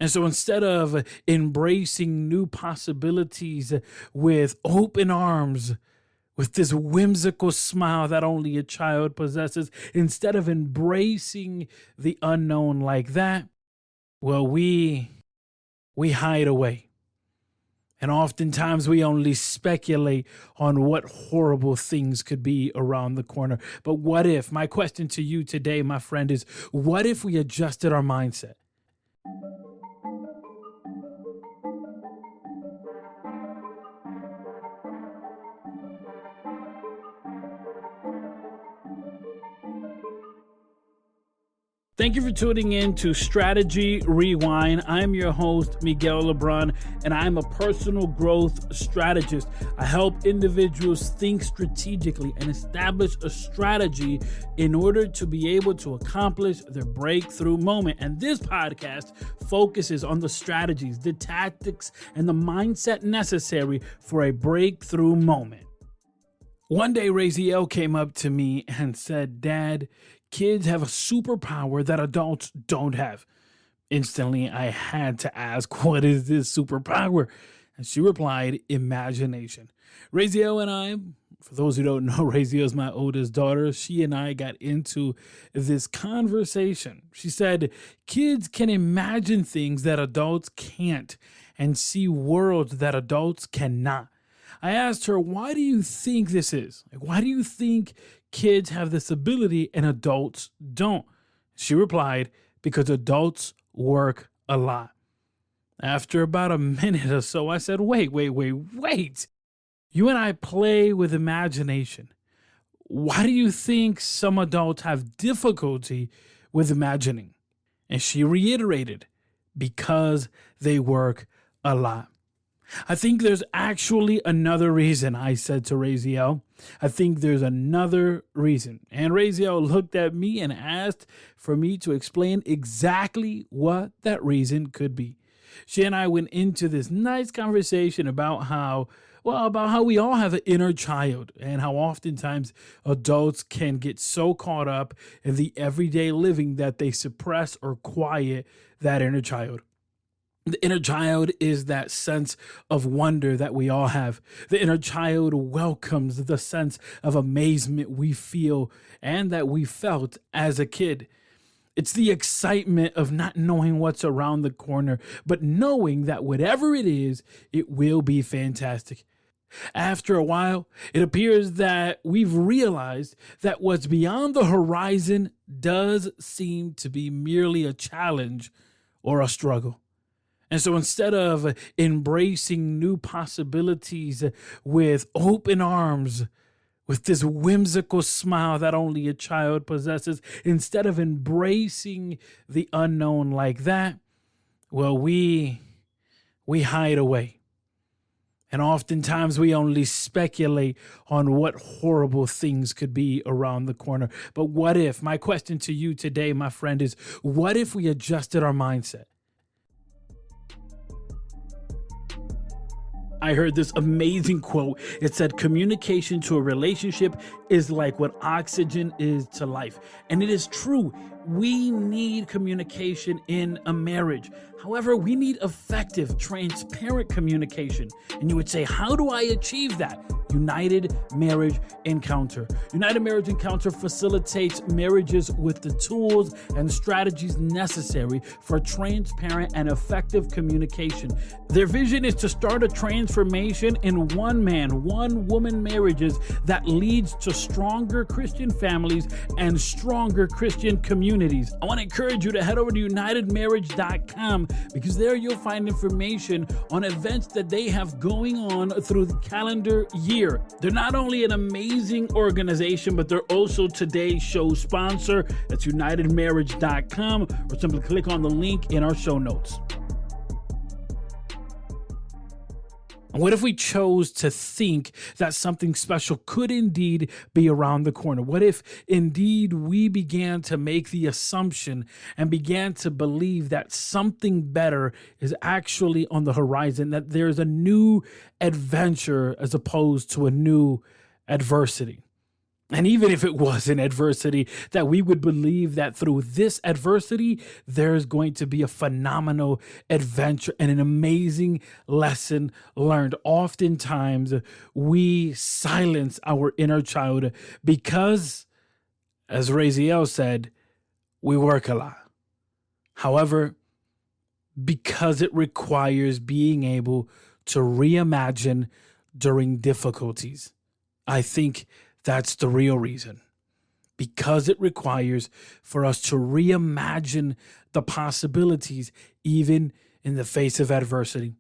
And so instead of embracing new possibilities with open arms, with this whimsical smile that only a child possesses, instead of embracing the unknown like that, well, we hide away. And oftentimes we only speculate on what horrible things could be around the corner. But what if, my question to you today, my friend, is what if we adjusted our mindset? Thank you for tuning in to Strategy Rewind. I'm your host, Miguel Lebron, and I'm a personal growth strategist. I help individuals think strategically and establish a strategy in order to be able to accomplish their breakthrough moment. And this podcast focuses on the strategies, the tactics, and the mindset necessary for a breakthrough moment. One day, Razielle came up to me and said, "Dad, kids have a superpower that adults don't have." Instantly, I had to ask, "What is this superpower?" And she replied, "Imagination." Razielle and I, for those who don't know, Razielle is my oldest daughter. She and I got into this conversation. She said, kids can imagine things that adults can't and see worlds that adults cannot. I asked her, why do you think this is? Why do you think kids have this ability and adults don't? She replied, because adults work a lot. After about a minute or so, I said, wait. You and I play with imagination. Why do you think some adults have difficulty with imagining? And she reiterated, because they work a lot. I think there's actually another reason, I said to Razielle. I think there's another reason. And Razielle looked at me and asked for me to explain exactly what that reason could be. She and I went into this nice conversation about how we all have an inner child and how oftentimes adults can get so caught up in the everyday living that they suppress or quiet that inner child. The inner child is that sense of wonder that we all have. The inner child welcomes the sense of amazement we feel and that we felt as a kid. It's the excitement of not knowing what's around the corner, but knowing that whatever it is, it will be fantastic. After a while, it appears that we've realized that what's beyond the horizon does seem to be merely a challenge or a struggle. And so instead of embracing new possibilities with open arms, with this whimsical smile that only a child possesses, instead of embracing the unknown like that, well, we hide away. And oftentimes we only speculate on what horrible things could be around the corner. But what if, my question to you today, my friend, is what if we adjusted our mindset? I heard this amazing quote. It said, communication to a relationship is like what oxygen is to life. And it is true. We need communication in a marriage. However, we need effective, transparent communication. And you would say, how do I achieve that? United Marriage Encounter. United Marriage Encounter facilitates marriages with the tools and strategies necessary for transparent and effective communication. Their vision is to start a transformation in one man, one woman marriages that leads to stronger Christian families and stronger Christian communities. I want to encourage you to head over to unitedmarriage.com because there you'll find information on events that they have going on through the calendar year. They're not only an amazing organization, but they're also today's show sponsor. That's unitedmarriage.com, or simply click on the link in our show notes. And what if we chose to think that something special could indeed be around the corner? What if indeed we began to make the assumption and began to believe that something better is actually on the horizon, that there's a new adventure as opposed to a new adversity? And even if it was an adversity, that we would believe that through this adversity, there's going to be a phenomenal adventure and an amazing lesson learned. Oftentimes, we silence our inner child because, as Razielle said, we work a lot. However, because it requires being able to reimagine during difficulties, I think that's the real reason. Because it requires for us to reimagine the possibilities, even in the face of adversity.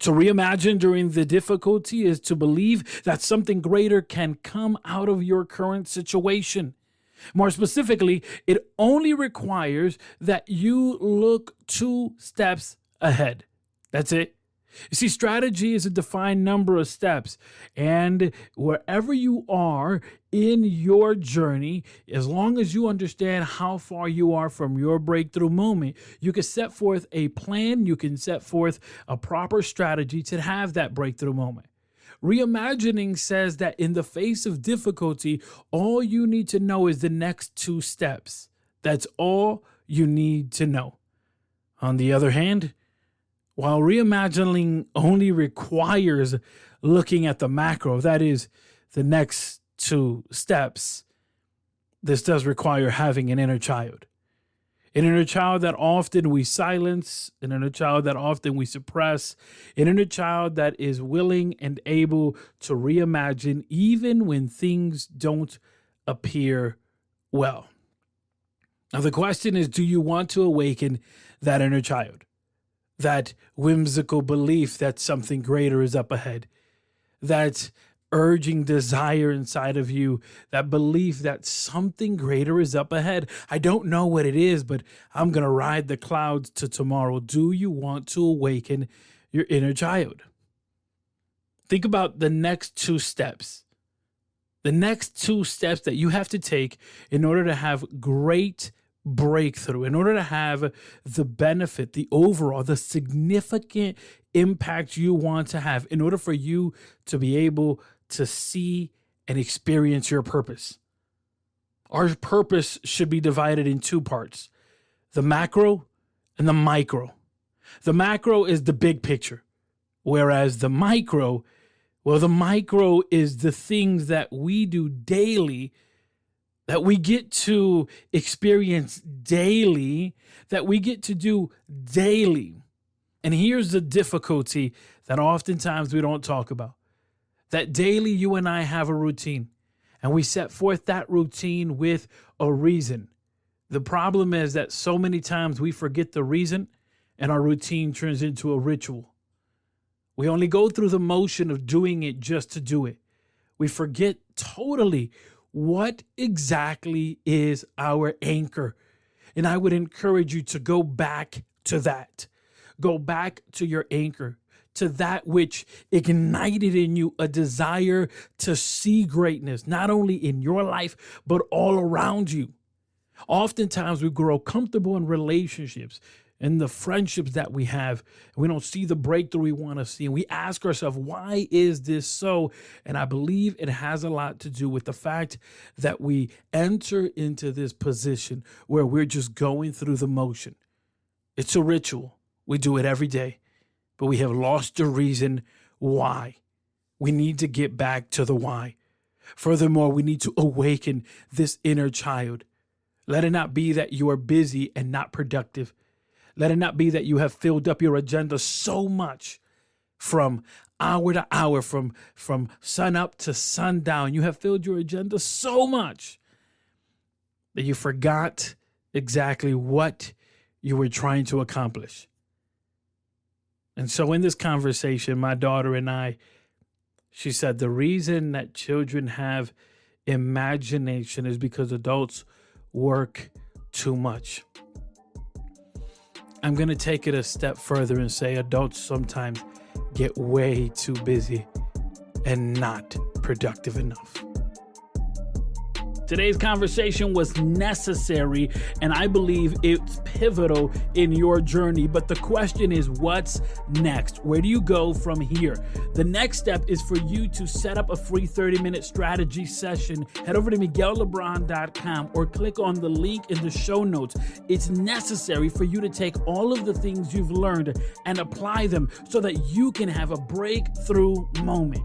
To reimagine during the difficulty is to believe that something greater can come out of your current situation. More specifically, it only requires that you look 2 steps ahead. That's it. You see, strategy is a defined number of steps, and wherever you are in your journey, as long as you understand how far you are from your breakthrough moment, you can set forth a plan, you can set forth a proper strategy to have that breakthrough moment. Reimagining says that in the face of difficulty, all you need to know is the next 2 steps. That's all you need to know. On the other hand, while reimagining only requires looking at the macro, that is the next 2 steps, this does require having an inner child. An inner child that often we silence, an inner child that often we suppress, an inner child that is willing and able to reimagine even when things don't appear well. Now, the question is, do you want to awaken that inner child? That whimsical belief that something greater is up ahead, that urging desire inside of you, that belief that something greater is up ahead. I don't know what it is, but I'm going to ride the clouds to tomorrow. Do you want to awaken your inner child? Think about the next 2 steps. The next 2 steps that you have to take in order to have great breakthrough, in order to have the benefit, the overall, the significant impact you want to have, in order for you to be able to see and experience your purpose. Our purpose should be divided in 2 parts, the macro and the micro. The macro is the big picture, whereas the micro is the things that we do daily, that we get to experience daily, that we get to do daily. And here's the difficulty that oftentimes we don't talk about. That daily you and I have a routine, and we set forth that routine with a reason. The problem is that so many times we forget the reason, and our routine turns into a ritual. We only go through the motion of doing it just to do it. We forget totally what exactly is our anchor. And I would encourage you to go back to that. Go back to your anchor, to that which ignited in you a desire to see greatness, not only in your life, but all around you. Oftentimes we grow comfortable in relationships and the friendships that we have, and we don't see the breakthrough we want to see. And we ask ourselves, why is this so? And I believe it has a lot to do with the fact that we enter into this position where we're just going through the motion. It's a ritual. We do it every day, but we have lost the reason why. We need to get back to the why. Furthermore, we need to awaken this inner child. Let it not be that you are busy and not productive. Let it not be that you have filled up your agenda so much from hour to hour, from sun up to sundown. You have filled your agenda so much that you forgot exactly what you were trying to accomplish. And so in this conversation, my daughter and I, she said, the reason that children have imagination is because adults work too much. I'm going to take it a step further and say adults sometimes get way too busy and not productive enough. Today's conversation was necessary, and I believe it's pivotal in your journey. But the question is, what's next? Where do you go from here? The next step is for you to set up a free 30-minute strategy session. Head over to miguellebron.com or click on the link in the show notes. It's necessary for you to take all of the things you've learned and apply them so that you can have a breakthrough moment.